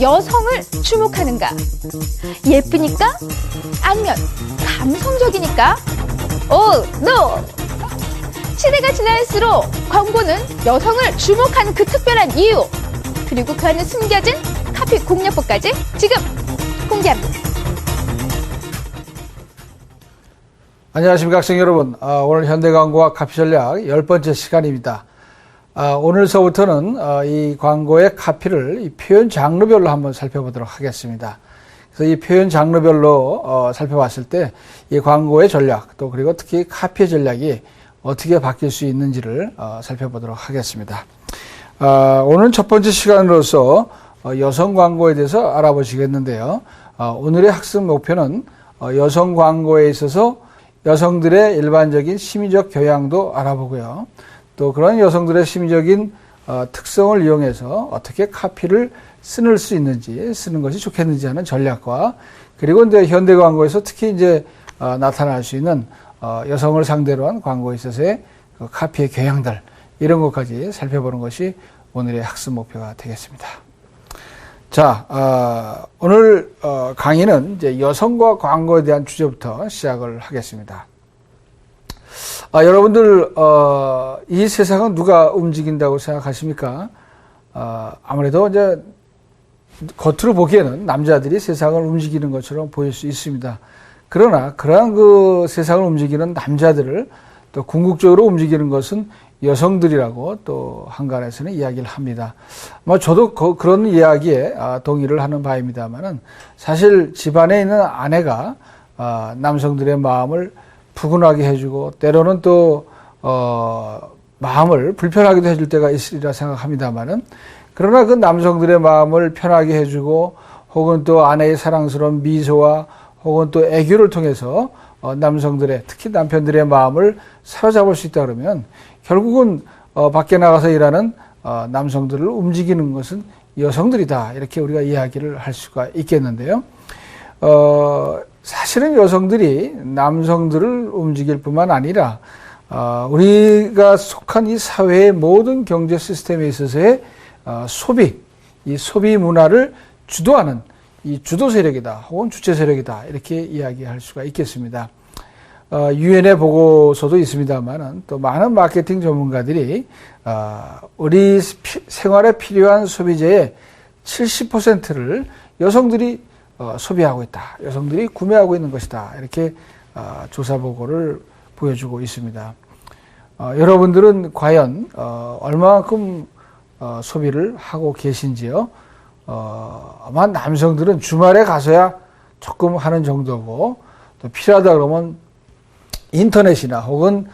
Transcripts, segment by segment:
여성을 주목하는가? 예쁘니까? 아니면 감성적이니까? 노! 시대가 지날수록 광고는 여성을 주목하는 그 특별한 이유, 그리고 그 안에 숨겨진 카피 공략법까지 지금 공개합니다. 안녕하십니까 학생 여러분. 오늘 현대광고와 카피 전략 10번째 시간입니다. 오늘서부터는 이 광고의 카피를 이 표현 장르별로 한번 살펴보도록 하겠습니다. 그래서 이 표현 장르별로 살펴봤을 때 이 광고의 전략, 또 그리고 특히 카피의 전략이 어떻게 바뀔 수 있는지를 살펴보도록 하겠습니다. 오늘 첫 번째 시간으로서 여성 광고에 대해서 알아보시겠는데요. 오늘의 학습 목표는 여성 광고에 있어서 여성들의 일반적인 심리적 교양도 알아보고요. 또 그런 여성들의 심리적인 특성을 이용해서 어떻게 카피를 쓰는 수 있는지, 쓰는 것이 좋겠는지 하는 전략과, 그리고 이제 현대 광고에서 특히 이제 나타날 수 있는 여성을 상대로 한 광고에 있어서의 그 카피의 교양들, 이런 것까지 살펴보는 것이 오늘의 학습 목표가 되겠습니다. 자, 오늘 강의는 이제 여성과 광고에 대한 주제부터 시작을 하겠습니다. 여러분들 이 세상은 누가 움직인다고 생각하십니까? 아무래도 이제 겉으로 보기에는 남자들이 세상을 움직이는 것처럼 보일 수 있습니다. 그러나 그러한 그 세상을 움직이는 남자들을 또 궁극적으로 움직이는 것은 여성들이라고 또 한간에서는 이야기를 합니다. 저도 그런 이야기에 동의를 하는 바입니다만은, 사실 집안에 있는 아내가 남성들의 마음을 푸근하게 해주고 때로는 또 마음을 불편하게도 해줄 때가 있으리라 생각합니다만은, 그러나 그 남성들의 마음을 편하게 해주고 혹은 또 아내의 사랑스러운 미소와 혹은 또 애교를 통해서 남성들의, 특히 남편들의 마음을 사로잡을 수 있다 그러면 결국은 밖에 나가서 일하는 남성들을 움직이는 것은 여성들이다, 이렇게 우리가 이야기를 할 수가 있겠는데요. 사실은 여성들이 남성들을 움직일 뿐만 아니라 우리가 속한 이 사회의 모든 경제 시스템에 있어서의 이 소비 문화를 주도하는 이 주도 세력이다, 혹은 주체 세력이다, 이렇게 이야기할 수가 있겠습니다. 유엔의 보고서도 있습니다만은, 또 많은 마케팅 전문가들이 우리 생활에 필요한 소비재의 70%를 여성들이 소비하고 있다, 여성들이 구매하고 있는 것이다, 이렇게 조사 보고를 보여주고 있습니다. 여러분들은 과연 얼마만큼 소비를 하고 계신지요? 아마 남성들은 주말에 가서야 조금 하는 정도고, 또 필요하다 그러면 인터넷이나 혹은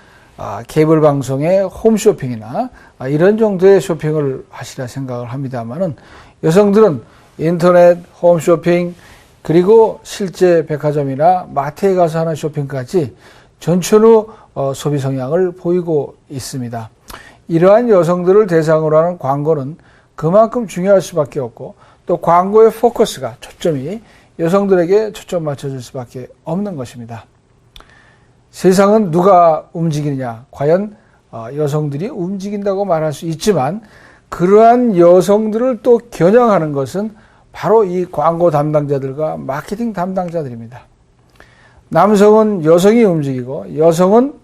케이블 방송의 홈쇼핑이나 이런 정도의 쇼핑을 하시라 생각을 합니다만은, 여성들은 인터넷, 홈쇼핑, 그리고 실제 백화점이나 마트에 가서 하는 쇼핑까지 전천후 소비 성향을 보이고 있습니다. 이러한 여성들을 대상으로 하는 광고는 그만큼 중요할 수밖에 없고, 또 광고의 포커스가, 초점이 여성들에게 초점 맞춰줄 수밖에 없는 것입니다. 세상은 누가 움직이느냐? 과연 여성들이 움직인다고 말할 수 있지만, 그러한 여성들을 또 겨냥하는 것은 바로 이 광고 담당자들과 마케팅 담당자들입니다. 남성은 여성이 움직이고, 여성은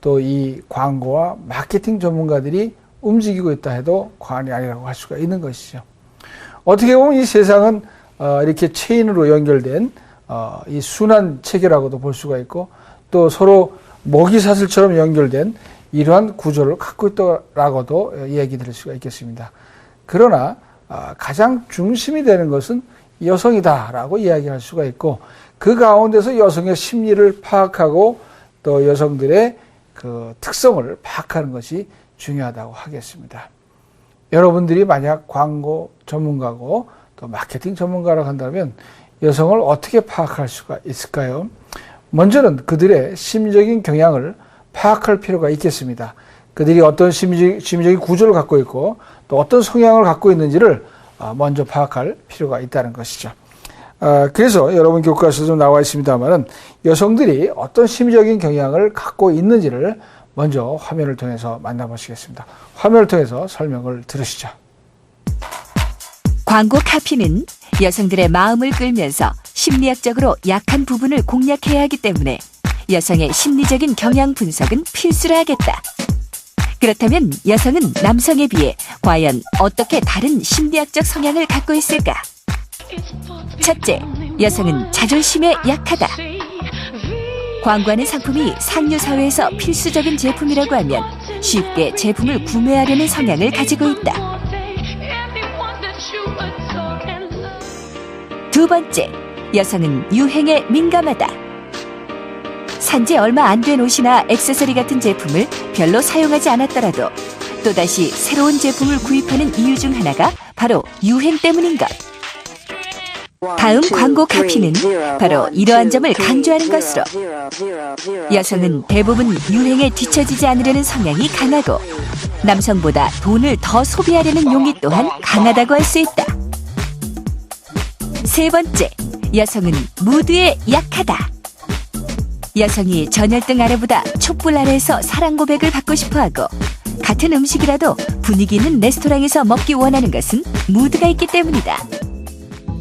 또 이 광고와 마케팅 전문가들이 움직이고 있다 해도 과언이 아니라고 할 수가 있는 것이죠. 어떻게 보면 이 세상은 이렇게 체인으로 연결된 이 순환 체계라고도 볼 수가 있고, 또 서로 먹이사슬처럼 연결된 이러한 구조를 갖고 있다라고도 이야기 드릴 수가 있겠습니다. 그러나 가장 중심이 되는 것은 여성이다라고 이야기할 수가 있고, 그 가운데서 여성의 심리를 파악하고 또 여성들의 그 특성을 파악하는 것이 중요하다고 하겠습니다. 여러분들이 만약 광고 전문가고 또 마케팅 전문가라고 한다면 여성을 어떻게 파악할 수가 있을까요? 먼저는 그들의 심리적인 경향을 파악할 필요가 있겠습니다. 그들이 어떤 심리적인 구조를 갖고 있고 또 어떤 성향을 갖고 있는지를 먼저 파악할 필요가 있다는 것이죠. 그래서 여러분 교과서에도 나와 있습니다만은, 여성들이 어떤 심리적인 경향을 갖고 있는지를 먼저 화면을 통해서 만나보시겠습니다. 화면을 통해서 설명을 들으시죠. 광고 카피는 여성들의 마음을 끌면서 심리학적으로 약한 부분을 공략해야 하기 때문에 여성의 심리적인 경향 분석은 필수로 하겠다. 그렇다면 여성은 남성에 비해 과연 어떻게 다른 심리학적 성향을 갖고 있을까? 첫째, 여성은 자존심에 약하다. 광고하는 상품이 상류 사회에서 필수적인 제품이라고 하면 쉽게 제품을 구매하려는 성향을 가지고 있다. 두 번째, 여성은 유행에 민감하다. 산지 얼마 안 된 옷이나 액세서리 같은 제품을 별로 사용하지 않았더라도 또다시 새로운 제품을 구입하는 이유 중 하나가 바로 유행 때문인 것. 다음 광고 카피는 바로 이러한 점을 강조하는 것으로 여성은 대부분 유행에 뒤처지지 않으려는 성향이 강하고 남성보다 돈을 더 소비하려는 용기 또한 강하다고 할 수 있다. 세 번째, 여성은 무드에 약하다. 여성이 전열등 아래보다 촛불 아래에서 사랑 고백을 받고 싶어하고 같은 음식이라도 분위기 있는 레스토랑에서 먹기 원하는 것은 무드가 있기 때문이다.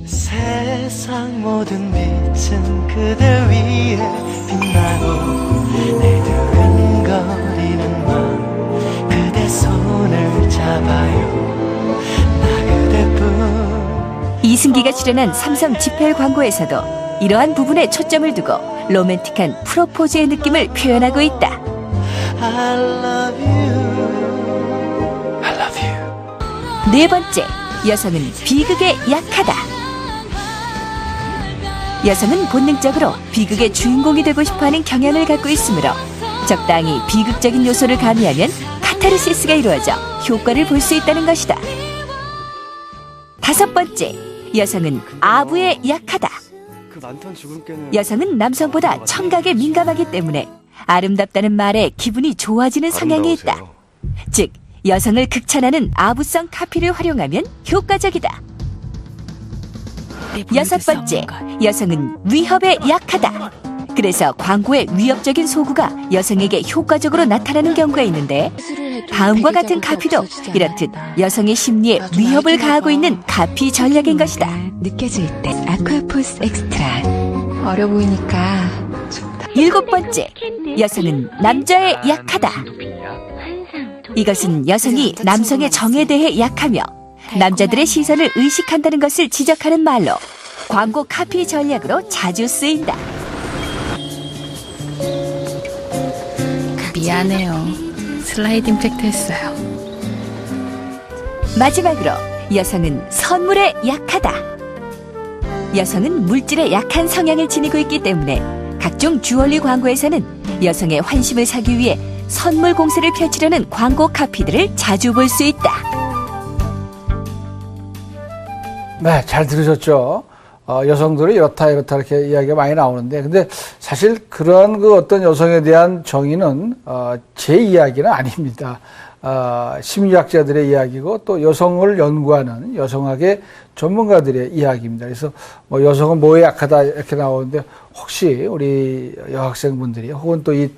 세상 모든 빛은 그댈 위해 빛나고 내 두근거리는 맘 그대 손을 잡아요 나 그대뿐. 이승기가 출연한 삼성 지펠 광고에서도 이러한 부분에 초점을 두고 로맨틱한 프로포즈의 느낌을 표현하고 있다. I love you. I love you. 네 번째, 여성은 비극에 약하다. 여성은 본능적으로 비극의 주인공이 되고 싶어하는 경향을 갖고 있으므로 적당히 비극적인 요소를 가미하면 카타르시스가 이루어져 효과를 볼 수 있다는 것이다. 다섯 번째, 여성은 아부에 약하다. 여성은 남성보다 청각에 민감하기 때문에 아름답다는 말에 기분이 좋아지는 성향이 있다. 즉, 여성을 극찬하는 아부성 카피를 활용하면 효과적이다. 여섯 번째, 여성은 위협에 약하다. 그래서 광고의 위협적인 소구가 여성에게 효과적으로 나타나는 경우가 있는데 다음과 같은 카피도 이렇듯 여성의 심리에 위협을 가하고 있는 카피 전략인 것이다. 느껴질 때 아쿠아포스 엑스트라. 어려 보이니까 일곱 번째, 여성은 남자에 약하다. 이것은 여성이 남성의 정에 대해 약하며 남자들의 시선을 의식한다는 것을 지적하는 말로 광고 카피 전략으로 자주 쓰인다. 미안해요. 슬라이딩 팩트 했어요. 마지막으로 여성은 선물에 약하다. 여성은 물질에 약한 성향을 지니고 있기 때문에 각종 주얼리 광고에서는 여성의 환심을 사기 위해 선물 공세를 펼치려는 광고 카피들을 자주 볼 수 있다. 네, 잘 들으셨죠? 여성들이 이렇다 이렇게 이야기가 많이 나오는데, 근데 사실 그런 그 어떤 여성에 대한 정의는 제 이야기는 아닙니다. 심리학자들의 이야기고 또 여성을 연구하는 여성학의 전문가들의 이야기입니다. 그래서 뭐 여성은 뭐에 약하다 이렇게 나오는데 혹시 우리 여학생분들이 혹은 또 이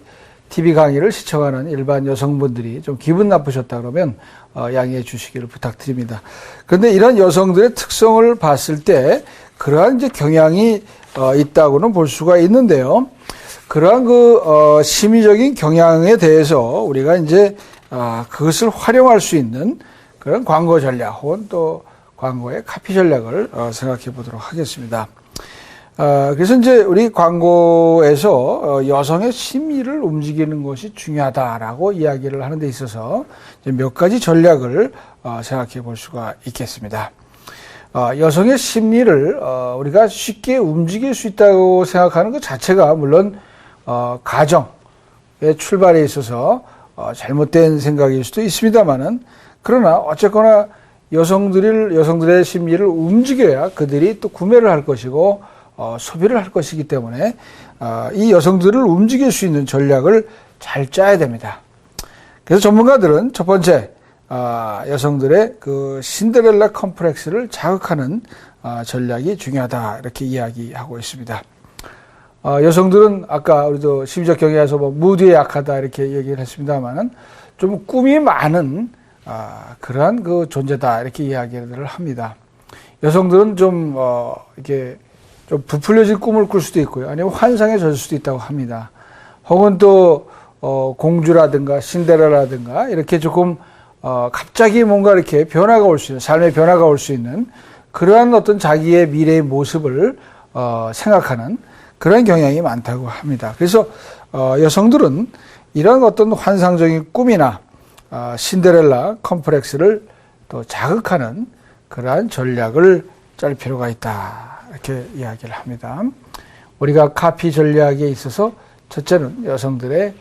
TV 강의를 시청하는 일반 여성분들이 좀 기분 나쁘셨다 그러면 양해해 주시기를 부탁드립니다. 그런데 이런 여성들의 특성을 봤을 때 그러한 이제 경향이 있다고는 볼 수가 있는데요. 그러한 그 심리적인 경향에 대해서 우리가 이제 그것을 활용할 수 있는 그런 광고 전략 혹은 또 광고의 카피 전략을 생각해 보도록 하겠습니다. 그래서 이제 우리 광고에서 여성의 심리를 움직이는 것이 중요하다라고 이야기를 하는 데 있어서 몇 가지 전략을 생각해 볼 수가 있겠습니다. 여성의 심리를 우리가 쉽게 움직일 수 있다고 생각하는 것 자체가 물론 가정의 출발에 있어서 잘못된 생각일 수도 있습니다만은 그러나 어쨌거나 여성들의 심리를 움직여야 그들이 또 구매를 할 것이고 소비를 할 것이기 때문에 이 여성들을 움직일 수 있는 전략을 잘 짜야 됩니다. 그래서 전문가들은 첫 번째 여성들의 그 신데렐라 컴플렉스를 자극하는 전략이 중요하다 이렇게 이야기하고 있습니다. 여성들은 아까 우리도 심리적 경향에서 뭐 무드에 약하다 이렇게 얘기를 했습니다만은 좀 꿈이 많은 그러한 그 존재다 이렇게 이야기를 합니다. 여성들은 좀 이렇게 좀 부풀려진 꿈을 꿀 수도 있고요. 아니면 환상에 젖을 수도 있다고 합니다. 혹은 또 공주라든가 신데렐라라든가 이렇게 조금 갑자기 뭔가 이렇게 변화가 올 수 있는, 삶의 변화가 올 수 있는 그러한 어떤 자기의 미래의 모습을 생각하는 그런 경향이 많다고 합니다. 그래서 여성들은 이런 어떤 환상적인 꿈이나 신데렐라 컴플렉스를 또 자극하는 그러한 전략을 짤 필요가 있다, 이렇게 이야기를 합니다. 우리가 카피 전략에 있어서 첫째는 여성들의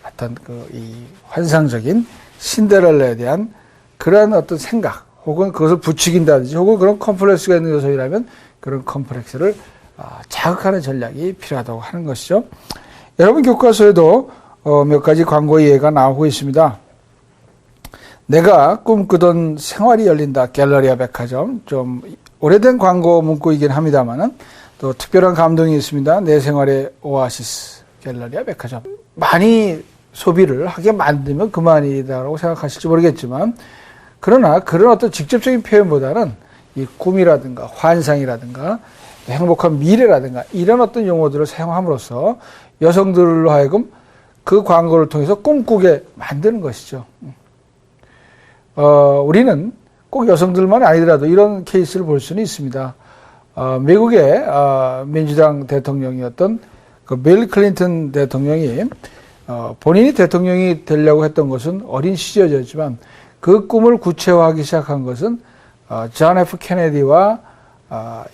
어떤 이 환상적인 신데렐라에 대한 그러한 어떤 생각, 혹은 그것을 부추긴다든지, 혹은 그런 컴플렉스가 있는 여성이라면 그런 컴플렉스를 자극하는 전략이 필요하다고 하는 것이죠. 여러분 교과서에도 몇 가지 광고의 예가 나오고 있습니다. 내가 꿈꾸던 생활이 열린다, 갤러리아 백화점. 좀 오래된 광고 문구이긴 합니다만은 또 특별한 감동이 있습니다. 내 생활의 오아시스, 갤러리아 백화점. 많이 소비를 하게 만들면 그만이다라고 생각하실지 모르겠지만, 그러나 그런 어떤 직접적인 표현보다는 이 꿈이라든가 환상이라든가 행복한 미래라든가 이런 어떤 용어들을 사용함으로써 여성들로 하여금 그 광고를 통해서 꿈꾸게 만드는 것이죠. 우리는 꼭 여성들만 아니더라도 이런 케이스를 볼 수는 있습니다. 미국의 민주당 대통령이었던 그 빌 클린턴 대통령이 본인이 대통령이 되려고 했던 것은 어린 시절이었지만 그 꿈을 구체화하기 시작한 것은 존 F 케네디와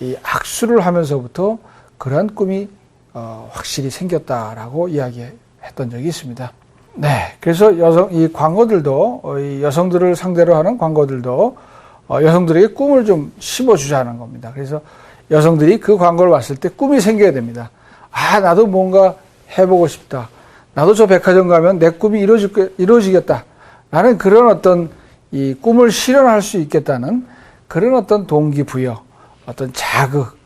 이 악수를 하면서부터 그러한 꿈이 확실히 생겼다라고 이야기했던 적이 있습니다. 네, 그래서 이 광고들도, 이 여성들을 상대로 하는 광고들도 여성들에게 꿈을 좀 심어주자는 겁니다. 그래서 여성들이 그 광고를 봤을 때 꿈이 생겨야 됩니다. 나도 뭔가 해보고 싶다. 나도 저 백화점 가면 내 꿈이 이루어지겠다. 라는 그런 어떤 이 꿈을 실현할 수 있겠다는 그런 어떤 동기부여, 어떤 자극,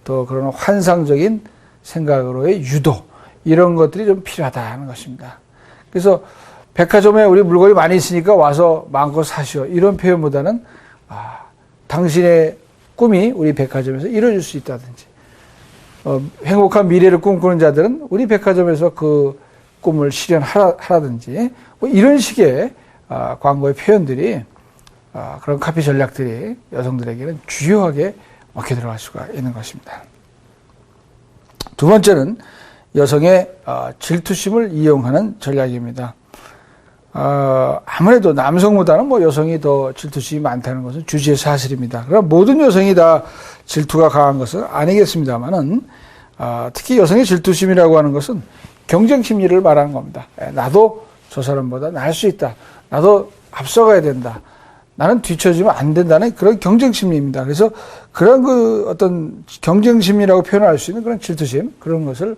또 그런 환상적인 생각으로의 유도, 이런 것들이 좀 필요하다는 것입니다. 그래서 백화점에 우리 물건이 많이 있으니까 와서 마음껏 사시오, 이런 표현보다는 당신의 꿈이 우리 백화점에서 이루어질 수 있다든지, 행복한 미래를 꿈꾸는 자들은 우리 백화점에서 그 꿈을 실현하라든지, 뭐 이런 식의 광고의 표현들이, 그런 카피 전략들이 여성들에게는 주요하게 먹혀 들어갈 수가 있는 것입니다. 두 번째는 여성의 질투심을 이용하는 전략입니다. 아무래도 남성보다는 뭐 여성이 더 질투심이 많다는 것은 주지의 사실입니다. 그럼 모든 여성이 다 질투가 강한 것은 아니겠습니다만은, 특히 여성의 질투심이라고 하는 것은 경쟁 심리를 말하는 겁니다. 나도 저 사람보다 나을 수 있다. 나도 앞서가야 된다. 나는 뒤처지면 안 된다는 그런 경쟁 심리입니다. 그래서 그런 그 어떤 경쟁 심리라고 표현할 수 있는 그런 질투심, 그런 것을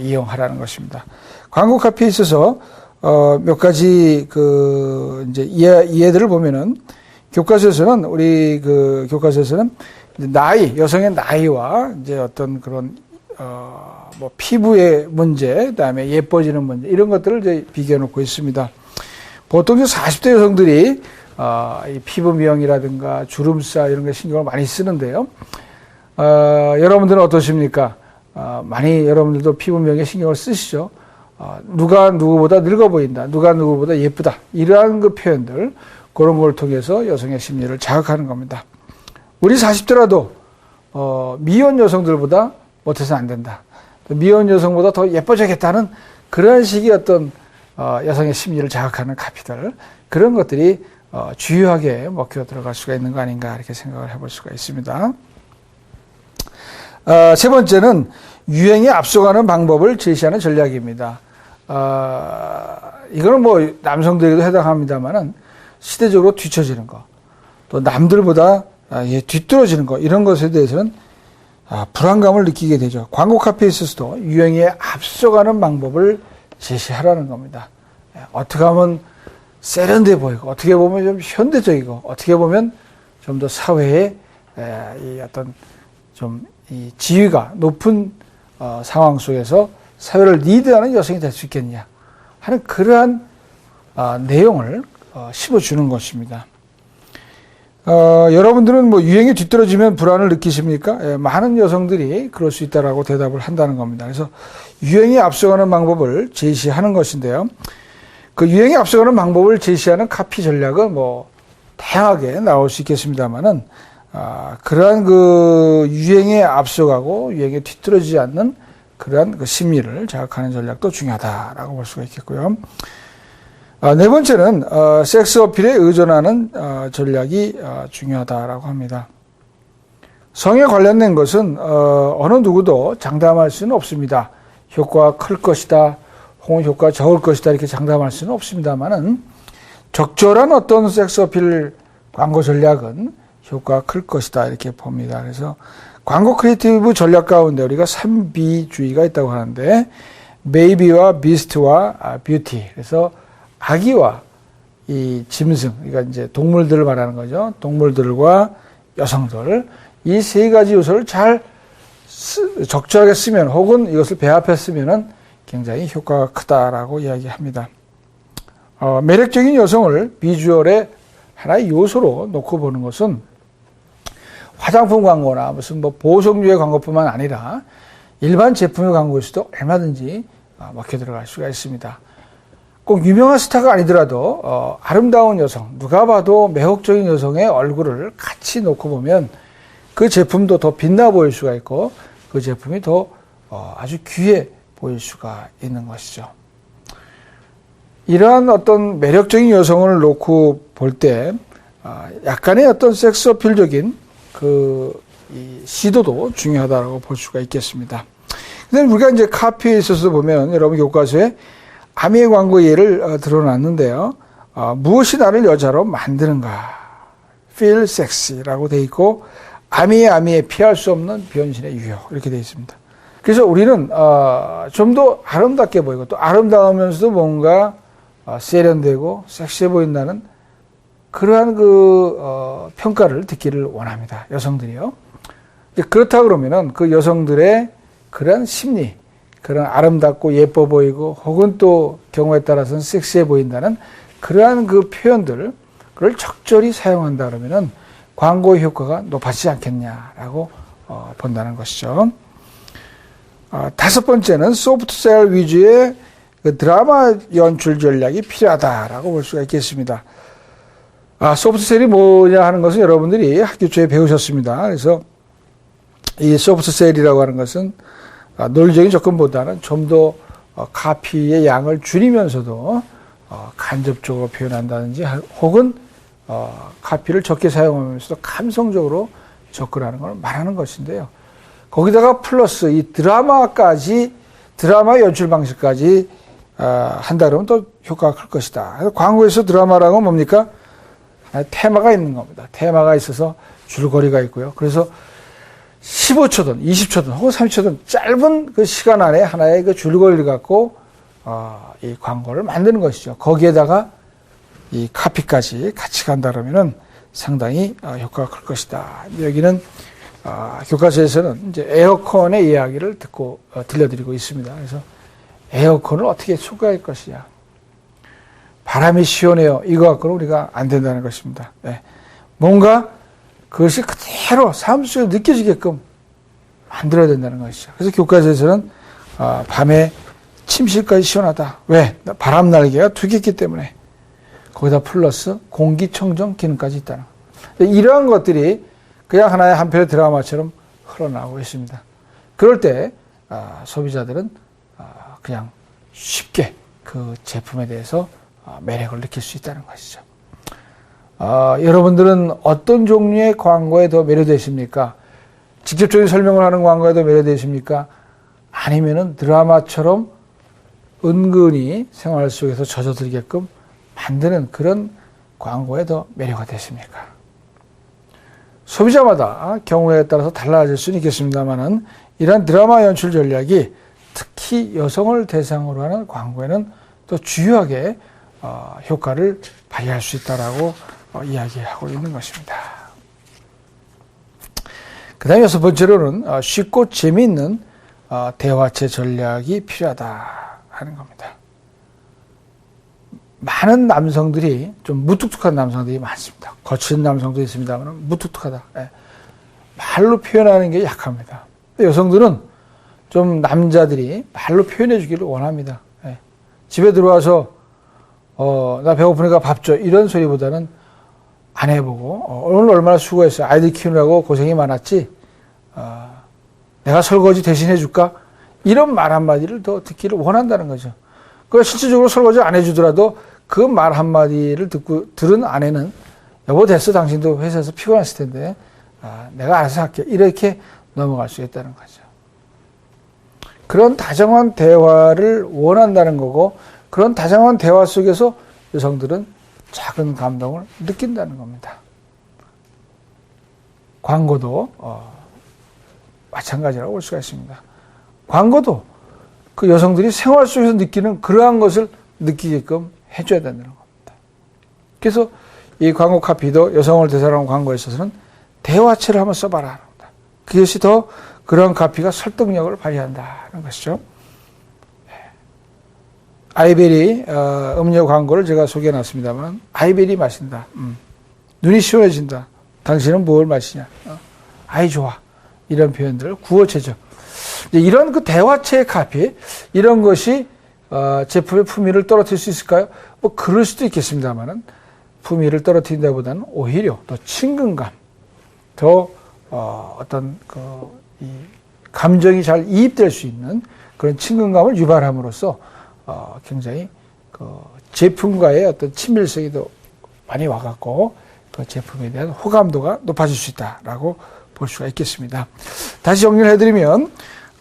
이용하라는 것입니다. 광고 카피에 있어서 몇 가지 이제 이해들을 보면은, 교과서에서는 우리 그 교과서에서는 나이, 여성의 나이와 이제 어떤 그런 뭐 피부의 문제, 그다음에 예뻐지는 문제, 이런 것들을 이제 비교해 놓고 있습니다. 보통 40대 여성들이 이 피부 미용이라든가 주름살 이런 게 신경을 많이 쓰는데요. 여러분들은 어떠십니까? 많이 여러분들도 피부 미용에 신경을 쓰시죠? 누가 누구보다 늙어 보인다, 누가 누구보다 예쁘다, 이러한 그 표현들, 그런 걸 통해서 여성의 심리를 자극하는 겁니다. 우리 40대라도 미혼 여성들보다 못해서는 안 된다, 미혼 여성보다 더 예뻐져야겠다는 그런 식의 어떤 여성의 심리를 자극하는 카피들, 그런 것들이 주요하게 먹혀 들어갈 수가 있는 거 아닌가, 이렇게 생각을 해볼 수가 있습니다. 세 번째는 유행에 앞서가는 방법을 제시하는 전략입니다. 이거는 뭐 남성들에게도 해당합니다만은, 시대적으로 뒤처지는 거, 또 남들보다 뒤떨어지는 거, 이런 것에 대해서는 불안감을 느끼게 되죠. 광고 카피에 있어서도 유행에 앞서가는 방법을 제시하라는 겁니다. 어떻게 하면 세련돼 보이고, 어떻게 보면 좀 현대적이고, 어떻게 보면 좀 더 사회에 이 어떤 좀 이 지위가 높은 상황 속에서 사회를 리드하는 여성이 될 수 있겠냐 하는 그러한 내용을 심어주는 것입니다. 여러분들은 뭐 유행에 뒤떨어지면 불안을 느끼십니까? 예, 많은 여성들이 그럴 수 있다라고 대답을 한다는 겁니다. 그래서 유행에 앞서가는 방법을 제시하는 것인데요. 그 유행에 앞서가는 방법을 제시하는 카피 전략은 뭐 다양하게 나올 수 있겠습니다만은, 그러한 그 유행에 앞서가고 유행에 뒤떨어지지 않는 그러한 그 심리를 자극하는 전략도 중요하다라고 볼 수가 있겠고요. 네 번째는 섹스 어필에 의존하는 전략이 중요하다라고 합니다. 성에 관련된 것은 어느 누구도 장담할 수는 없습니다. 효과가 클 것이다, 혹은 효과가 적을 것이다 이렇게 장담할 수는 없습니다만은 적절한 어떤 섹스 어필 광고 전략은 효과가 클 것이다 이렇게 봅니다. 그래서 광고 크리에이티브 전략 가운데 우리가 3B주의가 있다고 하는데, 베이비와 비스트와 뷰티. 그래서 아기와 이 짐승, 그러니까 이제 동물들을 말하는 거죠. 동물들과 여성들, 이 세 가지 요소를 잘 적절하게 쓰면, 혹은 이것을 배합해 쓰면은 굉장히 효과가 크다라고 이야기합니다. 매력적인 여성을 비주얼의 하나의 요소로 놓고 보는 것은 화장품 광고나 무슨 뭐 보석류의 광고뿐만 아니라 일반 제품의 광고에서도 얼마든지 먹혀 들어갈 수가 있습니다. 꼭 유명한 스타가 아니더라도 아름다운 여성, 누가 봐도 매혹적인 여성의 얼굴을 같이 놓고 보면 그 제품도 더 빛나 보일 수가 있고 그 제품이 더 아주 귀해 보일 수가 있는 것이죠. 이러한 어떤 매력적인 여성을 놓고 볼 때 약간의 어떤 섹스 어필적인 이 시도도 중요하다고 볼 수가 있겠습니다. 근데 우리가 이제 카피에 있어서 보면 여러분 교과서에 아미의 광고 예를 들어놨는데요. 무엇이 나를 여자로 만드는가? Feel sexy라고 돼 있고, 아미의 피할 수 없는 변신의 유효 이렇게 돼 있습니다. 그래서 우리는 좀 더 아름답게 보이고 또 아름다우면서도 뭔가 세련되고 섹시해 보인다는 그러한 평가를 듣기를 원합니다. 여성들이요. 그렇다 그러면은 그 여성들의 그런 심리, 그런 아름답고 예뻐 보이고 혹은 또 경우에 따라서는 섹시해 보인다는 그러한 그 표현들을 적절히 사용한다 그러면은 광고 효과가 높아지지 않겠냐라고 본다는 것이죠. 다섯 번째는 소프트셀 위주의 그 드라마 연출 전략이 필요하다라고 볼 수가 있겠습니다. 소프트셀이 뭐냐 하는 것은 여러분들이 학교 초에 배우셨습니다. 그래서 이 소프트셀이라고 하는 것은 논리적인 접근보다는 좀 더 카피의 양을 줄이면서도 간접적으로 표현한다든지 혹은 카피를 적게 사용하면서도 감성적으로 접근하는 걸 말하는 것인데요. 거기다가 플러스 이 드라마 연출 방식까지 한다 그러면 또 효과가 클 것이다. 그래서 광고에서 드라마라는 건 뭡니까? 테마가 있는 겁니다. 테마가 있어서 줄거리가 있고요. 그래서 15초든 20초든 혹은 30초든 짧은 그 시간 안에 하나의 그 줄거리를 갖고 이 광고를 만드는 것이죠. 거기에다가 이 카피까지 같이 간다 그러면은 상당히 효과가 클 것이다. 여기는 교과서에서는 이제 에어컨의 이야기를 들려드리고 있습니다. 그래서 에어컨을 어떻게 소개할 것이냐. 바람이 시원해요. 이거 갖고는 우리가 안 된다는 것입니다. 네. 뭔가 그것이 그대로 삶 속에 느껴지게끔 만들어야 된다는 것이죠. 그래서 교과서에서는 밤에 침실까지 시원하다. 왜? 바람 날개가 두 개 있기 때문에. 거기다 플러스 공기청정 기능까지 있다는 거예요. 이러한 것들이 그냥 하나의 한 편의 드라마처럼 흘러나오고 있습니다. 그럴 때 소비자들은 그냥 쉽게 그 제품에 대해서 매력을 느낄 수 있다는 것이죠. 여러분들은 어떤 종류의 광고에 더 매료되십니까? 직접적인 설명을 하는 광고에 더 매료되십니까? 아니면은 드라마처럼 은근히 생활 속에서 젖어들게끔 만드는 그런 광고에 더 매료가 되십니까? 소비자마다 경우에 따라서 달라질 수는 있겠습니다만은 이러한 드라마 연출 전략이 특히 여성을 대상으로 하는 광고에는 또 주요하게 효과를 발휘할 수 있다라고 이야기하고 있는 것입니다. 그 다음에 여섯 번째로는 쉽고 재미있는 대화체 전략이 필요하다 하는 겁니다. 많은 남성들이 좀 무뚝뚝한 남성들이 많습니다. 거친 남성도 있습니다만 무뚝뚝하다. 예. 말로 표현하는 게 약합니다. 여성들은 좀 남자들이 말로 표현해 주기를 원합니다. 예. 집에 들어와서 나 배고프니까 밥 줘 이런 소리보다는 안 해보고 오늘 얼마나 수고했어. 아이들 키우느라고 고생이 많았지. 내가 설거지 대신 해줄까? 이런 말 한마디를 더 듣기를 원한다는 거죠. 그 실질적으로 설거지 안 해주더라도 그 말 한마디를 들은 아내는 여보 됐어. 당신도 회사에서 피곤했을 텐데 내가 알아서 할게. 이렇게 넘어갈 수 있다는 거죠. 그런 다정한 대화를 원한다는 거고 그런 다정한 대화 속에서 여성들은 작은 감동을 느낀다는 겁니다. 광고도 마찬가지라고 볼 수가 있습니다. 광고도 그 여성들이 생활 속에서 느끼는 그러한 것을 느끼게끔 해줘야 된다는 겁니다. 그래서 이 광고 카피도 여성을 대상으로 한 광고에 있어서는 대화체를 한번 써봐라 합니다. 그것이 더 그런 카피가 설득력을 발휘한다는 것이죠. 아이베리 음료 광고를 제가 소개해놨습니다만 아이베리 마신다. 눈이 시원해진다. 당신은 뭘 마시냐. 아이 좋아. 이런 표현들 구어체죠. 이런 그 대화체의 카피 이런 것이 제품의 품위를 떨어뜨릴 수 있을까요? 뭐 그럴 수도 있겠습니다만은 품위를 떨어뜨린다보다는 오히려 더 친근감, 더 어떤 이 감정이 잘 이입될 수 있는 그런 친근감을 유발함으로써 굉장히 그 제품과의 어떤 친밀성이 더 많이 와갖고 그 제품에 대한 호감도가 높아질 수 있다라고 볼 수가 있겠습니다. 다시 정리를 해드리면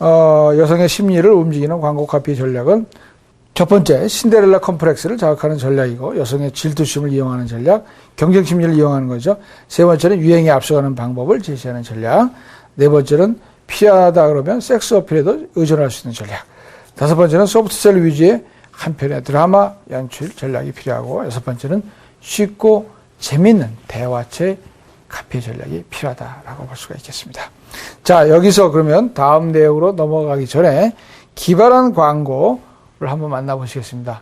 여성의 심리를 움직이는 광고 카피 전략은 첫 번째 신데렐라 컴플렉스를 자극하는 전략이고 여성의 질투심을 이용하는 전략, 경쟁 심리를 이용하는 거죠. 세 번째는 유행에 앞서가는 방법을 제시하는 전략, 네 번째는 필요하다 그러면 섹스 어필에도 의존할 수 있는 전략, 다섯 번째는 소프트셀 위주의 한편의 드라마 연출 전략이 필요하고 여섯 번째는 쉽고 재미있는 대화체 카피 전략이 필요하다라고 볼 수가 있겠습니다. 자, 여기서 그러면 다음 내용으로 넘어가기 전에 기발한 광고를 한번 만나보시겠습니다.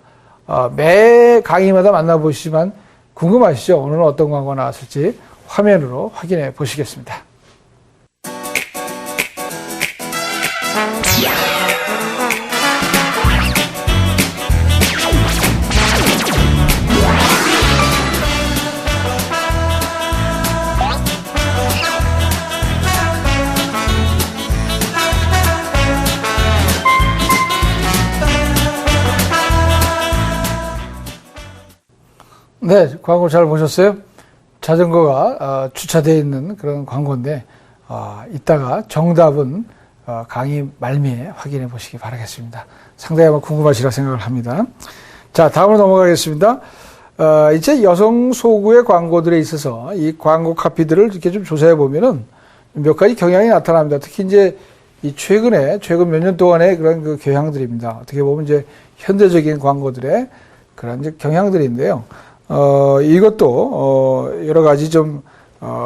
매 강의마다 만나보시지만 궁금하시죠? 오늘은 어떤 광고가 나왔을지 화면으로 확인해 보시겠습니다. 네, 광고 잘 보셨어요? 자전거가 주차되어 있는 그런 광고인데 이따가 정답은 강의 말미에 확인해 보시기 바라겠습니다. 상당히 아마 궁금하시리라 생각을 합니다. 자, 다음으로 넘어가겠습니다. 이제 여성 소구의 광고들에 있어서 이 광고 카피들을 이렇게 좀 조사해 보면은 몇 가지 경향이 나타납니다. 특히 이제 이 최근 몇 년 동안의 그런 그 경향들입니다. 어떻게 보면 이제 현대적인 광고들의 그런 이제 경향들인데요. 이것도 여러 가지 좀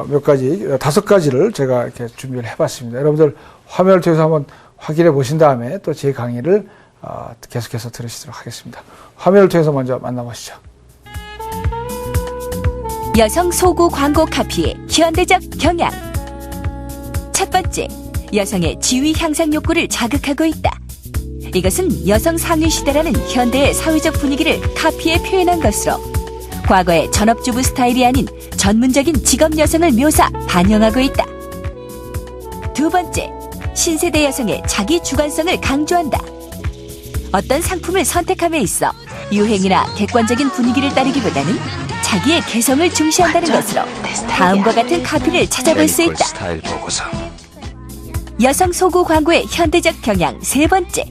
몇 가지, 5가지를 제가 이렇게 준비를 해봤습니다. 여러분들 화면을 통해서 한번 확인해 보신 다음에 또 제 강의를 계속해서 들으시도록 하겠습니다. 화면을 통해서 먼저 만나보시죠. 여성 소구 광고 카피의 현대적 경향. 첫 번째, 여성의 지위 향상 욕구를 자극하고 있다. 이것은 여성 상류 시대라는 현대의 사회적 분위기를 카피에 표현한 것으로 과거의 전업주부 스타일이 아닌 전문적인 직업 여성을 묘사, 반영하고 있다. 두 번째, 신세대 여성의 자기 주관성을 강조한다. 어떤 상품을 선택함에 있어 유행이나 객관적인 분위기를 따르기보다는 자기의 개성을 중시한다는 것으로 다음과 같은 카피를 찾아볼 수 있다. 여성 소구 광고의 현대적 경향 세 번째,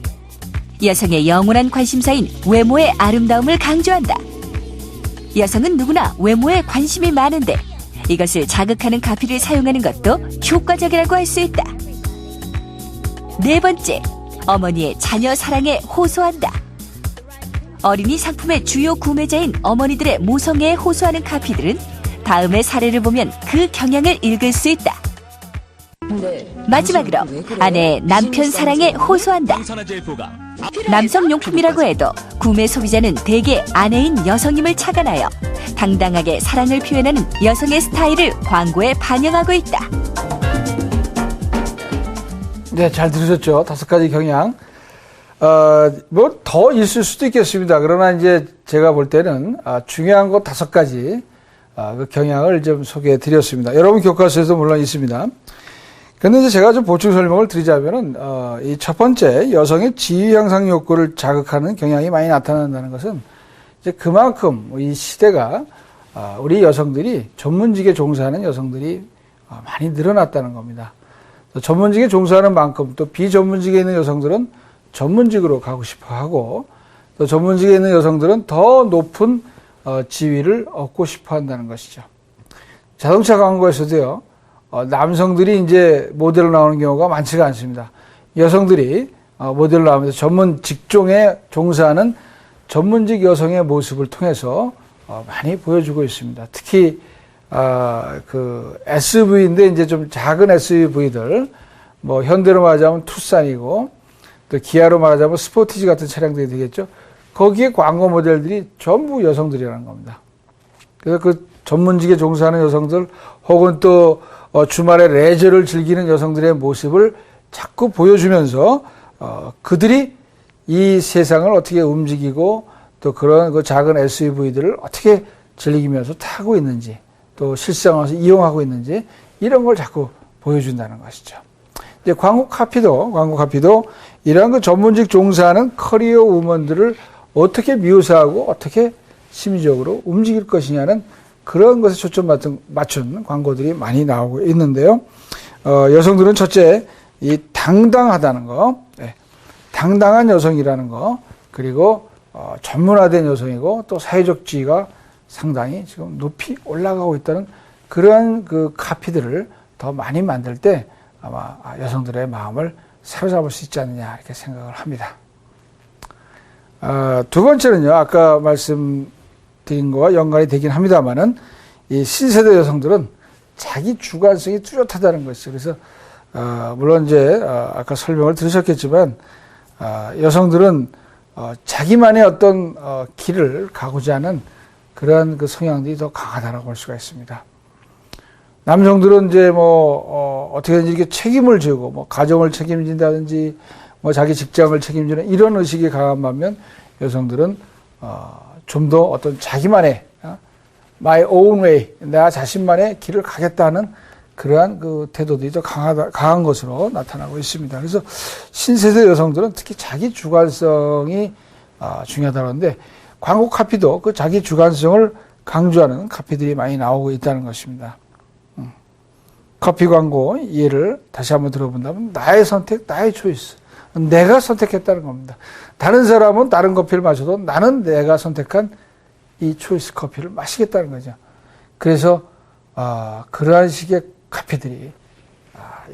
여성의 영원한 관심사인 외모의 아름다움을 강조한다. 여성은 누구나 외모에 관심이 많은데 이것을 자극하는 카피를 사용하는 것도 효과적이라고 할 수 있다. 네 번째, 어머니의 자녀 사랑에 호소한다. 어린이 상품의 주요 구매자인 어머니들의 모성애에 호소하는 카피들은 다음의 사례를 보면 그 경향을 읽을 수 있다. 마지막으로 아내의 남편 사랑에 호소한다. 남성용품이라고 해도 구매 소비자는 대개 아내인 여성임을 착안하여 당당하게 사랑을 표현하는 여성의 스타일을 광고에 반영하고 있다. 네, 잘 들으셨죠? 5가지 경향. 뭐 더 있을 수도 있겠습니다. 그러나 이제 제가 볼 때는 중요한 것 5가지 그 경향을 좀 소개해 드렸습니다. 여러분 교과서에도 물론 있습니다. 근데 이제 제가 좀 보충 설명을 드리자면은, 이 첫 번째, 여성의 지위 향상 욕구를 자극하는 경향이 많이 나타난다는 것은 이제 그만큼 이 시대가, 우리 여성들이 전문직에 종사하는 여성들이 많이 늘어났다는 겁니다. 전문직에 종사하는 만큼 또 비전문직에 있는 여성들은 전문직으로 가고 싶어 하고 또 전문직에 있는 여성들은 더 높은 지위를 얻고 싶어 한다는 것이죠. 자동차 광고에서도요, 남성들이 이제 모델로 나오는 경우가 많지가 않습니다. 여성들이 모델로 나오면서 전문 직종에 종사하는 전문직 여성의 모습을 통해서 많이 보여주고 있습니다. 특히 그 SUV인데 이제 좀 작은 SUV들, 뭐 현대로 말하자면 투싼이고 또 기아로 말하자면 스포티지 같은 차량들이 되겠죠. 거기에 광고 모델들이 전부 여성들이라는 겁니다. 그래서 그 전문직에 종사하는 여성들 혹은 또 주말에 레저를 즐기는 여성들의 모습을 자꾸 보여주면서 그들이 이 세상을 어떻게 움직이고 또 그런 그 작은 SUV들을 어떻게 즐기면서 타고 있는지 또 실생활에서 이용하고 있는지 이런 걸 자꾸 보여준다는 것이죠. 이제 광고 카피도 이러한 그 전문직 종사하는 커리어 우먼들을 어떻게 묘사하고 어떻게 심리적으로 움직일 것이냐는 그런 것에 초점 맞춘 광고들이 많이 나오고 있는데요. 여성들은 첫째, 이 당당하다는 거, 네, 당당한 여성이라는 거, 그리고 전문화된 여성이고 또 사회적 지위가 상당히 지금 높이 올라가고 있다는 그러한 그 카피들을 더 많이 만들 때 아마 여성들의 마음을 사로잡을 수 있지 않느냐 이렇게 생각을 합니다. 두 번째는요, 아까 말씀드린 거와 연관이 되긴 합니다만은 이 신세대 여성들은 자기 주관성이 뚜렷하다는 것이죠. 그래서 물론 이제 아까 설명을 들으셨겠지만 여성들은 자기만의 어떤 길을 가고자 하는 그런 그 성향들이 더 강하다고 볼 수가 있습니다. 남성들은 이제 뭐 어떻게든지 이렇게 책임을 지고 뭐 가정을 책임진다든지 뭐 자기 직장을 책임지는 이런 의식이 강한 반면 여성들은 좀 더 어떤 자기만의 my own way, 나 자신만의 길을 가겠다는 그러한 그 태도들이 더 강한 것으로 나타나고 있습니다. 그래서 신세대 여성들은 특히 자기 주관성이 중요하다고 하는데 광고 카피도 그 자기 주관성을 강조하는 카피들이 많이 나오고 있다는 것입니다. 커피 광고 예를 다시 한번 들어본다면 나의 선택, 나의 초이스. 내가 선택했다는 겁니다. 다른 사람은 다른 커피를 마셔도 나는 내가 선택한 이 초이스 커피를 마시겠다는 거죠. 그래서 그러한 식의 카피들이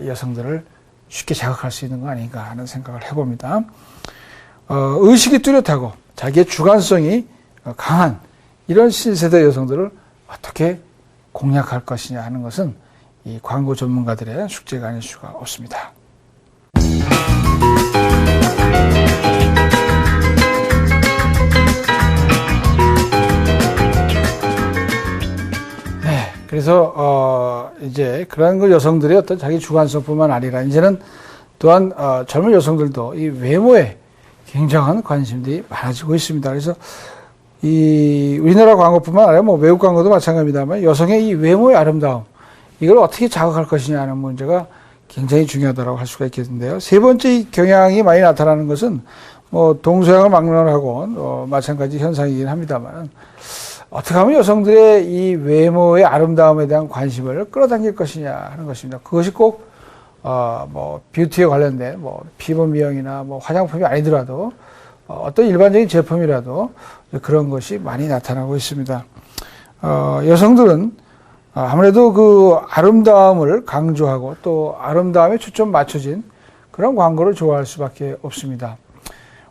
여성들을 쉽게 자극할 수 있는 거 아닌가 하는 생각을 해봅니다. 의식이 뚜렷하고 자기의 주관성이 강한 이런 신세대 여성들을 어떻게 공략할 것이냐 하는 것은 이 광고 전문가들의 숙제가 아닐 수가 없습니다. 네, 그래서 이제 그런 그 여성들의 어떤 자기 주관성뿐만 아니라 이제는 또한 젊은 여성들도 이 외모에 굉장한 관심들이 많아지고 있습니다. 그래서 이 우리나라 광고뿐만 아니라 뭐 외국 광고도 마찬가지입니다만 여성의 이 외모의 아름다움 이걸 어떻게 자극할 것이냐 하는 문제가 굉장히 중요하다고 할 수가 있겠는데요. 세 번째 경향이 많이 나타나는 것은 뭐 동서양을 막론하고 마찬가지 현상이긴 합니다만 어떻게 하면 여성들의 이 외모의 아름다움에 대한 관심을 끌어당길 것이냐 하는 것입니다. 그것이 꼭 뭐 뷰티에 관련된 뭐 피부 미용이나 뭐 화장품이 아니더라도 어떤 일반적인 제품이라도 그런 것이 많이 나타나고 있습니다. 여성들은 아무래도 그 아름다움을 강조하고 또 아름다움에 초점 맞춰진 그런 광고를 좋아할 수밖에 없습니다.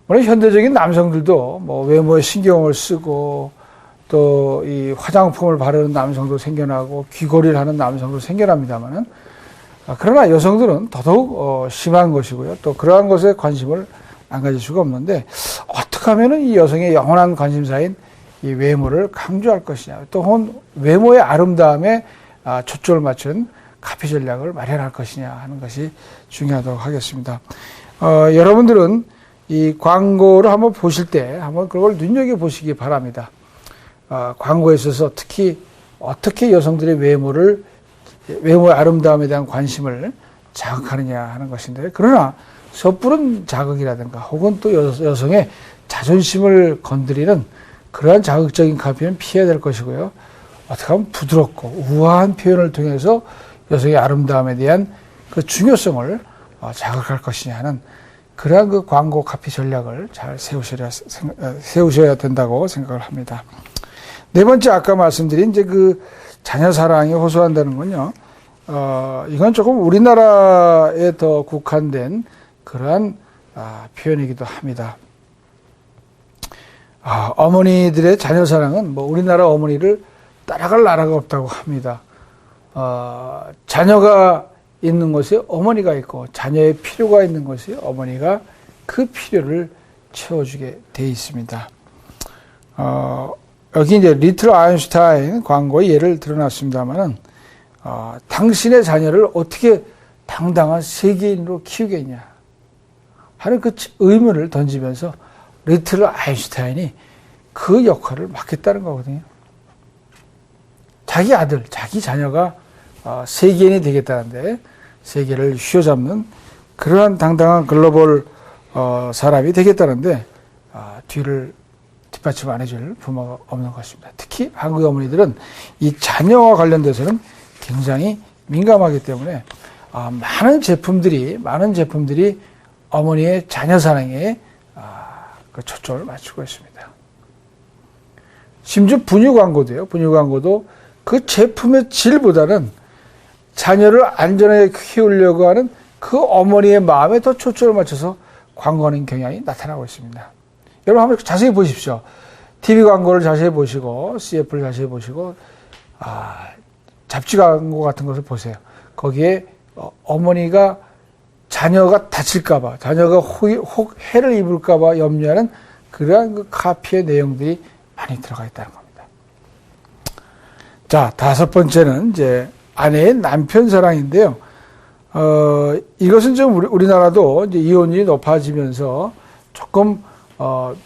물론 현대적인 남성들도 뭐 외모에 신경을 쓰고 또 이 화장품을 바르는 남성도 생겨나고 귀걸이를 하는 남성도 생겨납니다만은 그러나 여성들은 더더욱 심한 것이고요. 또 그러한 것에 관심을 안 가질 수가 없는데 어떻게 하면은 이 여성의 영원한 관심사인 이 외모를 강조할 것이냐, 또는 외모의 아름다움에 초점을 맞춘 카피 전략을 마련할 것이냐 하는 것이 중요하다고 하겠습니다. 여러분들은 이 광고를 한번 보실 때 한번 그걸 눈여겨보시기 바랍니다. 광고에 있어서 특히 어떻게 여성들의 외모의 아름다움에 대한 관심을 자극하느냐 하는 것인데, 그러나 섣부른 자극이라든가 혹은 또 여성의 자존심을 건드리는 그러한 자극적인 카피는 피해야 될 것이고요. 어떻게 하면 부드럽고 우아한 표현을 통해서 여성의 아름다움에 대한 그 중요성을 자극할 것이냐 하는 그러한 그 광고 카피 전략을 잘 세우셔야 된다고 생각을 합니다. 네 번째, 아까 말씀드린 이제 그 자녀 사랑에 호소한다는 건요, 이건 조금 우리나라에 더 국한된 그러한 표현이기도 합니다. 어머니들의 자녀 사랑은 뭐 우리나라 어머니를 따라갈 나라가 없다고 합니다. 자녀가 있는 곳에 어머니가 있고 자녀의 필요가 있는 곳에 어머니가 그 필요를 채워주게 돼 있습니다. 여기 이제 리틀 아인슈타인 광고의 예를 들어놨습니다만은 당신의 자녀를 어떻게 당당한 세계인으로 키우겠냐 하는 그 의문을 던지면서 리틀 아인슈타인이 그 역할을 맡겠다는 거거든요. 자기 아들, 자기 자녀가 세계인이 되겠다는데 세계를 휘어잡는 그러한 당당한 글로벌 사람이 되겠다는데 뒤를 뒷받침 안 해줄 부모가 없는 것입니다. 특히 한국 어머니들은 이 자녀와 관련돼서는 굉장히 민감하기 때문에 많은 제품들이 어머니의 자녀 사랑에 그 초점을 맞추고 있습니다. 심지어 분유 광고도요. 분유 광고도 그 제품의 질보다는 자녀를 안전하게 키우려고 하는 그 어머니의 마음에 더 초점을 맞춰서 광고하는 경향이 나타나고 있습니다. 여러분 한번 자세히 보십시오. TV 광고를 자세히 보시고 CF를 자세히 보시고 잡지 광고 같은 것을 보세요. 거기에 어머니가 자녀가 다칠까봐, 자녀가 혹 해를 입을까봐 염려하는 그러한 그 카피의 내용들이 많이 들어가 있다는 겁니다. 자, 다섯 번째는 이제 아내의 남편 사랑인데요. 이것은 좀 우리나라도 이제 이혼율이 높아지면서 조금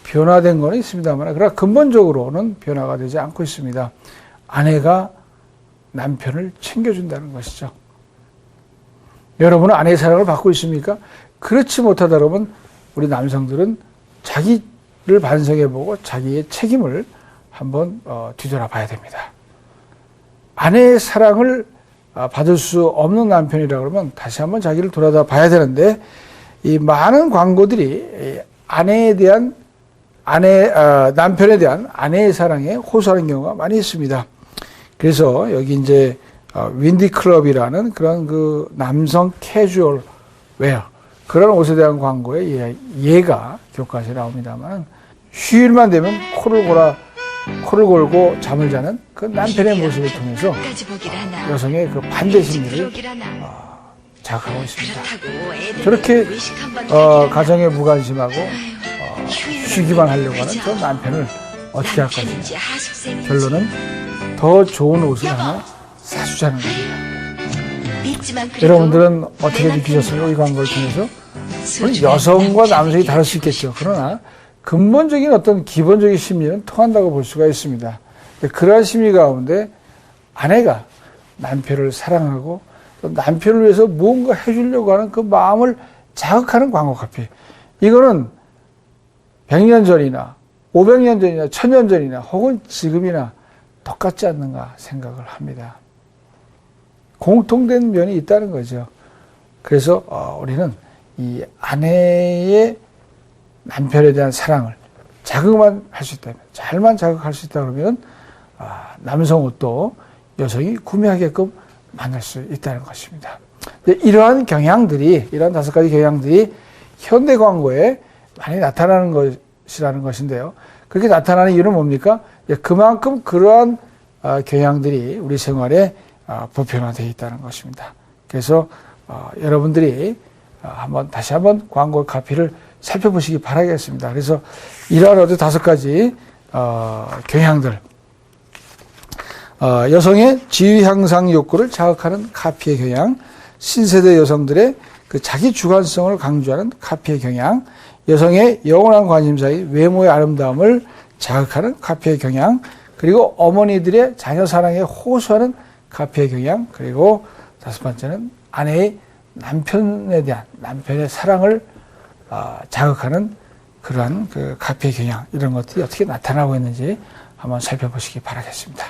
변화된 건 있습니다만, 그러나 근본적으로는 변화가 되지 않고 있습니다. 아내가 남편을 챙겨준다는 것이죠. 여러분은 아내의 사랑을 받고 있습니까? 그렇지 못하다 그러면 우리 남성들은 자기를 반성해보고 자기의 책임을 한번 뒤돌아봐야 됩니다. 아내의 사랑을 받을 수 없는 남편이라 그러면 다시 한번 자기를 돌아봐야 되는데, 이 많은 광고들이 남편에 대한 아내의 사랑에 호소하는 경우가 많이 있습니다. 그래서 여기 이제 윈디 클럽이라는 그런 그 남성 캐주얼 웨어, 그런 옷에 대한 광고에 예가 교과서에 나옵니다만, 휴일만 되면 코를 골고 잠을 자는 그 남편의 모습을 통해서 여성의 그 반대 심리를 자극하고 있습니다. 저렇게 가정에 무관심하고 쉬기만 하려고 하는 저 남편을 어떻게 할 것이냐. 결론은 더 좋은 옷을 하나 사주자는 겁니다. 여러분들은 어떻게 느끼셨어요? 이 광고를 통해서? 여성과 남성이 다를 수 있겠죠. 그러나 근본적인 어떤 기본적인 심리는 통한다고 볼 수가 있습니다. 그러한 심리 가운데 아내가 남편을 사랑하고 또 남편을 위해서 무언가 해주려고 하는 그 마음을 자극하는 광고 카피. 이거는 100년 전이나 500년 전이나 1000년 전이나 혹은 지금이나 똑같지 않는가 생각을 합니다. 공통된 면이 있다는 거죠. 그래서 우리는 이 아내의 남편에 대한 사랑을 자극만 할 수 있다면, 잘만 자극할 수 있다 그러면 남성 옷도 여성이 구매하게끔 만들 수 있다는 것입니다. 이러한 경향들이, 이러한 5가지 경향들이 현대 광고에 많이 나타나는 것이라는 것인데요. 그렇게 나타나는 이유는 뭡니까? 그만큼 그러한 경향들이 우리 생활에 보편화되어 있다는 것입니다. 그래서 여러분들이 다시 한번 광고 카피를 살펴보시기 바라겠습니다. 그래서 이러한 5가지 경향들, 여성의 지위 향상 욕구를 자극하는 카피의 경향, 신세대 여성들의 그 자기 주관성을 강조하는 카피의 경향, 여성의 영원한 관심사의 외모의 아름다움을 자극하는 카피의 경향, 그리고 어머니들의 자녀 사랑에 호소하는 카피의 경향, 그리고 5번째는 아내의 남편에 대한 남편의 사랑을 자극하는 그러한 그 카피의 경향, 이런 것들이 어떻게 나타나고 있는지 한번 살펴보시기 바라겠습니다.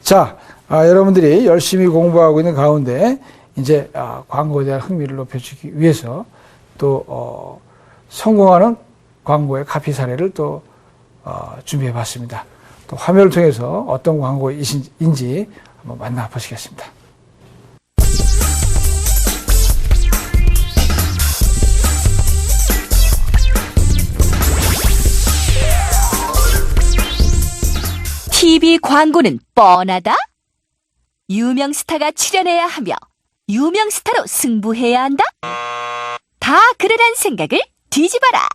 자, 여러분들이 열심히 공부하고 있는 가운데 이제 광고에 대한 흥미를 높여주기 위해서 또 성공하는 광고의 카피 사례를 또 준비해 봤습니다. 또 화면을 통해서 어떤 광고인지 한번 만나보시겠습니다. TV 광고는 뻔하다? 유명 스타가 출연해야 하며 유명 스타로 승부해야 한다? 다 그러란 생각을 뒤집어라.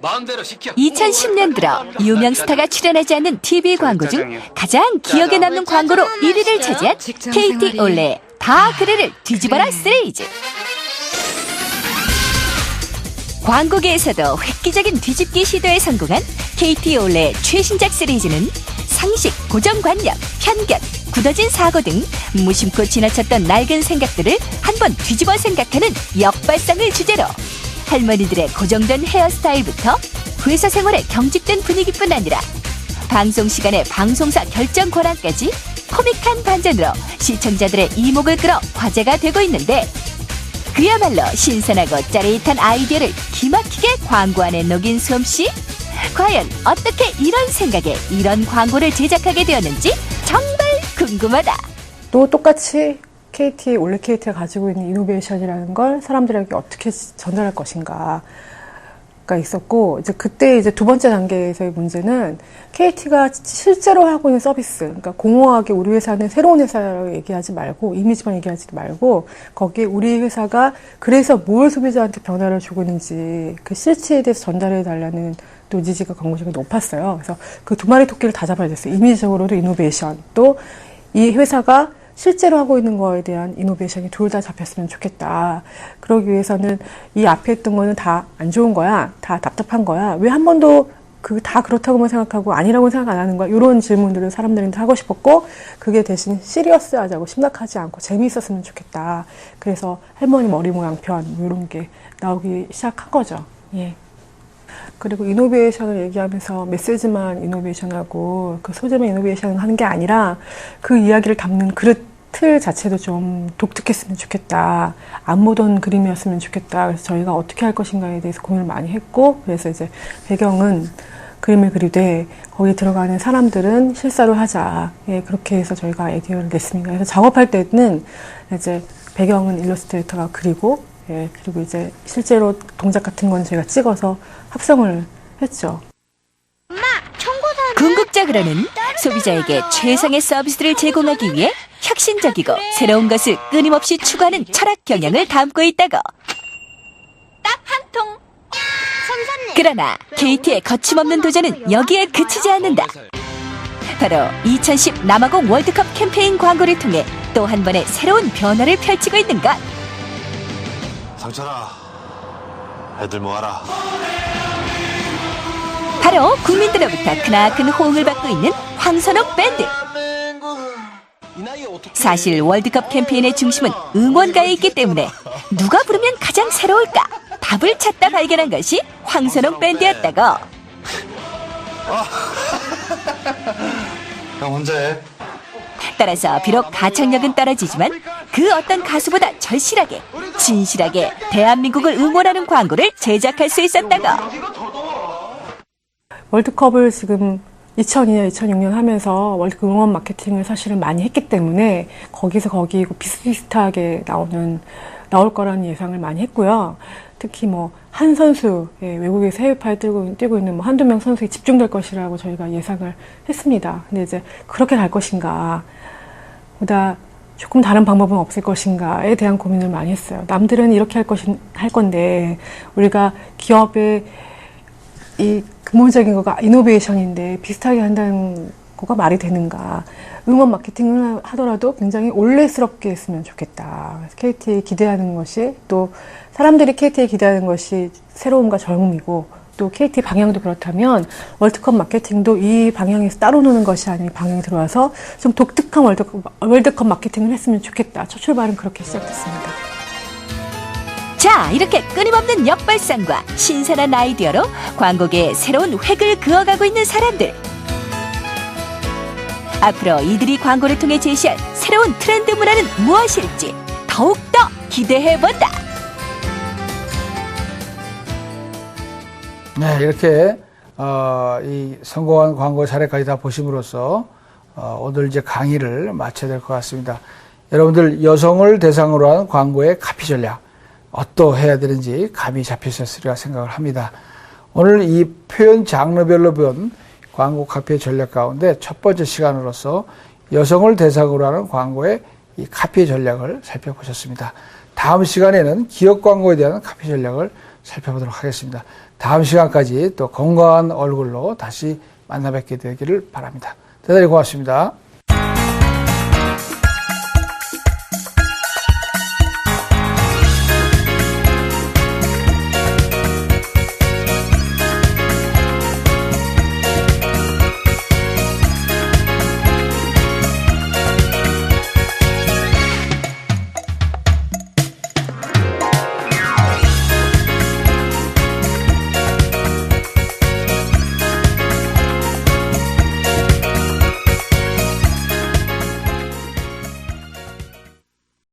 2010년 들어 유명 스타가 출연하지 않는 TV 광고 중 가장 기억에 남는 광고로 1위를 차지한 KT 올레의 다 그래를 뒤집어라 시리즈. 광고계에서도 획기적인 뒤집기 시도에 성공한 KT 올레의 최신작 시리즈는 상식, 고정관념, 편견, 굳어진 사고 등 무심코 지나쳤던 낡은 생각들을 한번 뒤집어 생각하는 역발상을 주제로 할머니들의 고정된 헤어스타일부터 회사 생활의 경직된 분위기뿐 아니라 방송 시간의 방송사 결정 권한까지 코믹한 반전으로 시청자들의 이목을 끌어 화제가 되고 있는데, 그야말로 신선하고 짜릿한 아이디어를 기막히게 광고 안에 녹인 솜씨? 과연 어떻게 이런 생각에 이런 광고를 제작하게 되었는지 정말 궁금하다. 또 똑같이 올레 KT가 가지고 있는 이노베이션이라는 걸 사람들에게 어떻게 전달할 것인가가 있었고, 이제 그때 이제 두 번째 단계에서의 문제는 KT가 실제로 하고 있는 서비스, 그러니까 공허하게 우리 회사는 새로운 회사라고 얘기하지 말고, 이미지만 얘기하지 말고, 거기에 우리 회사가 그래서 뭘 소비자한테 변화를 주고 있는지 그 실체에 대해서 전달해 달라는 또 니즈가 광고주가 높았어요. 그래서 그 두 마리 토끼를 다 잡아야 됐어요. 이미지적으로도 이노베이션, 또 이 회사가 실제로 하고 있는 거에 대한 이노베이션이 둘 다 잡혔으면 좋겠다. 그러기 위해서는 이 앞에 했던 거는 다 안 좋은 거야? 다 답답한 거야? 왜 한 번도 다 그렇다고만 생각하고 아니라고 생각 안 하는 거야? 이런 질문들을 사람들한테 하고 싶었고, 그게 대신 시리어스하자고 심각하지 않고 재미있었으면 좋겠다. 그래서 할머니 머리 모양 편 이런 게 나오기 시작한 거죠. 예. 그리고 이노베이션을 얘기하면서 메시지만 이노베이션하고 그 소재만 이노베이션 하는 게 아니라 그 이야기를 담는 그릇 틀 자체도 좀 독특했으면 좋겠다. 안 보던 그림이었으면 좋겠다. 그래서 저희가 어떻게 할 것인가에 대해서 고민을 많이 했고, 그래서 이제 배경은 그림을 그리되 거기 들어가는 사람들은 실사로 하자. 예, 그렇게 해서 저희가 아이디어를 냈습니다. 그래서 작업할 때는 이제 배경은 일러스트레이터가 그리고, 예, 그리고 이제 실제로 동작 같은 건 저희가 찍어서 합성을 했죠. 궁극적으로는 소비자에게 최상의 서비스를 제공하기 위해 혁신적이고 새로운 것을 끊임없이 추구하는 철학 경향을 담고 있다고. 딱 한 통. 그러나 KT의 거침없는 도전은 여기에 그치지 않는다. 바로 2010 남아공 월드컵 캠페인 광고를 통해 또 한 번의 새로운 변화를 펼치고 있는 것. 상철아, 애들 모아라. 바로 국민들로부터 크나큰 호응을 받고 있는 황선홍 밴드. 사실 월드컵 캠페인의 중심은 응원가에 있기 때문에 누가 부르면 가장 새로울까 답을 찾다 발견한 것이 황선홍 밴드였다고. 형 혼자 해. 따라서 비록 가창력은 떨어지지만 그 어떤 가수보다 절실하게 진실하게 대한민국을 응원하는 광고를 제작할 수 있었다고. 월드컵을 지금 2002년, 2006년 하면서 월드컵 응원 마케팅을 사실은 많이 했기 때문에 거기서 거기고 비슷비슷하게 나올 거라는 예상을 많이 했고요. 특히 한 선수, 예, 외국에서 해외파에 뛰고 있는 한두 명 선수에 집중될 것이라고 저희가 예상을 했습니다. 근데 이제 그렇게 갈 것인가. 보다 조금 다른 방법은 없을 것인가에 대한 고민을 많이 했어요. 남들은 이렇게 할 건데 우리가 기업의 이 근본적인 거가 이노베이션인데 비슷하게 한다는 거가 말이 되는가. 응원 마케팅을 하더라도 굉장히 올레스럽게 했으면 좋겠다. 그래서 KT에 기대하는 것이, 또 사람들이 KT에 기대하는 것이 새로움과 젊음이고, 또 KT 방향도 그렇다면 월드컵 마케팅도 이 방향에서 따로 노는 것이 아닌 방향에 들어와서 좀 독특한 월드컵 마케팅을 했으면 좋겠다. 첫 출발은 그렇게 시작됐습니다. 자, 이렇게 끊임없는 역발상과 신선한 아이디어로 광고계에 새로운 획을 그어가고 있는 사람들. 앞으로 이들이 광고를 통해 제시할 새로운 트렌드 문화는 무엇일지 더욱더 기대해본다. 네, 이렇게 이 성공한 광고 사례까지 다 보심으로써 오늘 이제 강의를 마쳐야 될 것 같습니다. 여러분들 여성을 대상으로 한 광고의 카피 전략 어떠해야 되는지 감이 잡히셨으리라 생각을 합니다. 오늘 이 표현 장르별로 본 광고 카피 전략 가운데 첫 번째 시간으로서 여성을 대상으로 하는 광고의 이 카피 전략을 살펴보셨습니다. 다음 시간에는 기업 광고에 대한 카피 전략을 살펴보도록 하겠습니다. 다음 시간까지 또 건강한 얼굴로 다시 만나 뵙게 되기를 바랍니다. 대단히 고맙습니다.